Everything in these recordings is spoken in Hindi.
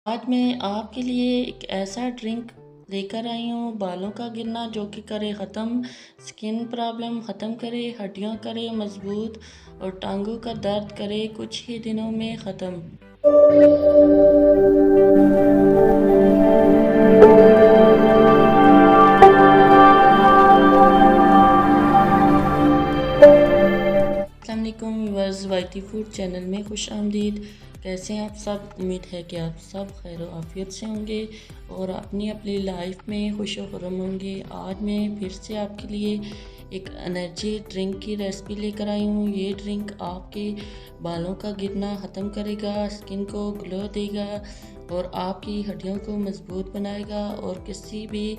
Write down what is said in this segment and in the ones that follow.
आज मैं आपके लिए एक ऐसा ड्रिंक लेकर आई हूँ बालों का गिरना जो कि करे ख़त्म, स्किन प्रॉब्लम ख़त्म करे, हड्डियाँ करे मज़बूत और टांगों का दर्द करे कुछ ही दिनों में ख़त्म। अस्सलाम वालेकुम व्यूअर्स, वाईटी फूड चैनल में खुश आमदीद। कैसे हैं आप सब? उम्मीद है कि आप सब खैर आफियत से होंगे और अपनी अपनी लाइफ में खुश खुर्रम होंगे। आज मैं फिर से आपके लिए एक एनर्जी ड्रिंक की रेसिपी लेकर आई हूँ। ये ड्रिंक आपके बालों का गिरना ख़त्म करेगा, स्किन को ग्लो देगा और आपकी हड्डियों को मजबूत बनाएगा। और किसी भी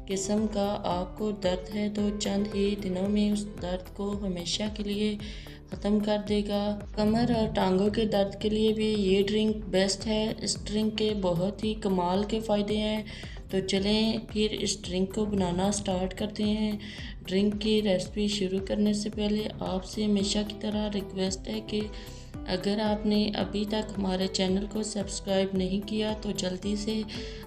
किस्म का आपको दर्द है तो चंद ही दिनों में उस दर्द को हमेशा के लिए ख़त्म कर देगा। कमर और टांगों के दर्द के लिए भी ये ड्रिंक बेस्ट है। इस ड्रिंक के बहुत ही कमाल के फ़ायदे हैं। तो चलें फिर इस ड्रिंक को बनाना स्टार्ट करते हैं। ड्रिंक की रेसिपी शुरू करने से पहले आपसे हमेशा की तरह रिक्वेस्ट है कि अगर आपने अभी तक हमारे चैनल को सब्सक्राइब नहीं किया तो जल्दी से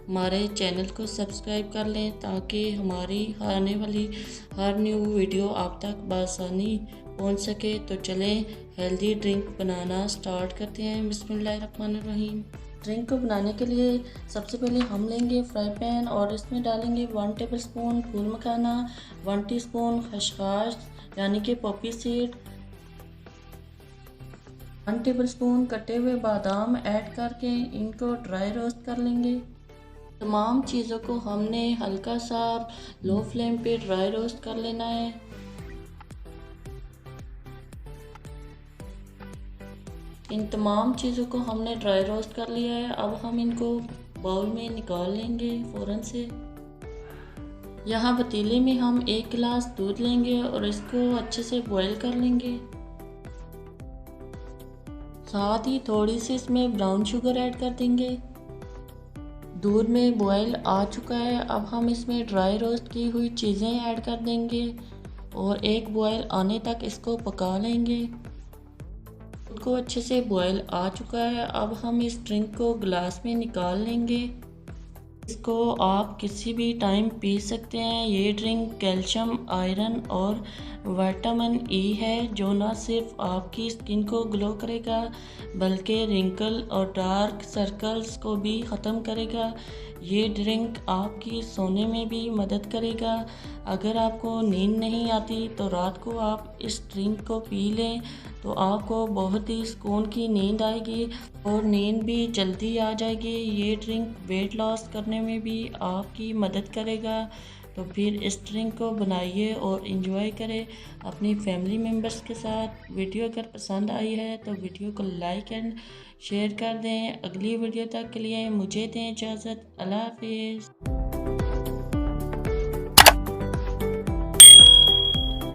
हमारे चैनल को सब्सक्राइब कर लें ताकि हमारी आने वाली हर न्यू वीडियो आप तक बआसानी पहुंच सके। तो चलें हेल्दी ड्रिंक बनाना स्टार्ट करते हैं। बिस्मिल्लाहिर्रहमानिर्रहीम। ड्रिंक को बनाने के लिए सबसे पहले हम लेंगे फ्राई पैन और इसमें डालेंगे 1 टेबलस्पून फूल मखाना, 1 टीस्पून खसखस यानी कि पॉपी सीड, 1 टेबलस्पून कटे हुए बादाम ऐड करके इनको ड्राई रोस्ट कर लेंगे। तमाम चीज़ों को हमने हल्का सा लो फ्लेम पे ड्राई रोस्ट कर लेना है। इन तमाम चीज़ों को हमने ड्राई रोस्ट कर लिया है। अब हम इनको बाउल में निकाल लेंगे फ़ौरन से। यहाँ पतीले में हम 1 गिलास दूध लेंगे और इसको अच्छे से बॉईल कर लेंगे। साथ ही थोड़ी सी इसमें ब्राउन शुगर ऐड कर देंगे। दूध में बॉईल आ चुका है। अब हम इसमें ड्राई रोस्ट की हुई चीज़ें ऐड कर देंगे और एक बॉईल आने तक इसको पका लेंगे। दूध को अच्छे से बॉईल आ चुका है। अब हम इस ड्रिंक को गिलास में निकाल लेंगे। इसको आप किसी भी टाइम पी सकते हैं। ये ड्रिंक कैल्शियम, आयरन और विटामिन ई है जो न सिर्फ आपकी स्किन को ग्लो करेगा बल्कि रिंकल और डार्क सर्कल्स को भी ख़त्म करेगा। ये ड्रिंक आपकी सोने में भी मदद करेगा। अगर आपको नींद नहीं आती तो रात को आप इस ड्रिंक को पी लें तो आपको बहुत ही सुकून की नींद आएगी और नींद भी जल्दी आ जाएगी। ये ड्रिंक वेट लॉस करने में भी आपकी मदद करेगा। तो फिर इस ड्रिंक को बनाइए और इन्जॉय करें अपनी फैमिली मेम्बर्स के साथ। वीडियो अगर पसंद आई है तो वीडियो को लाइक एंड शेयर कर दें। अगली वीडियो तक के लिए मुझे दें इजाज़त। अल्लाह हाफिज़।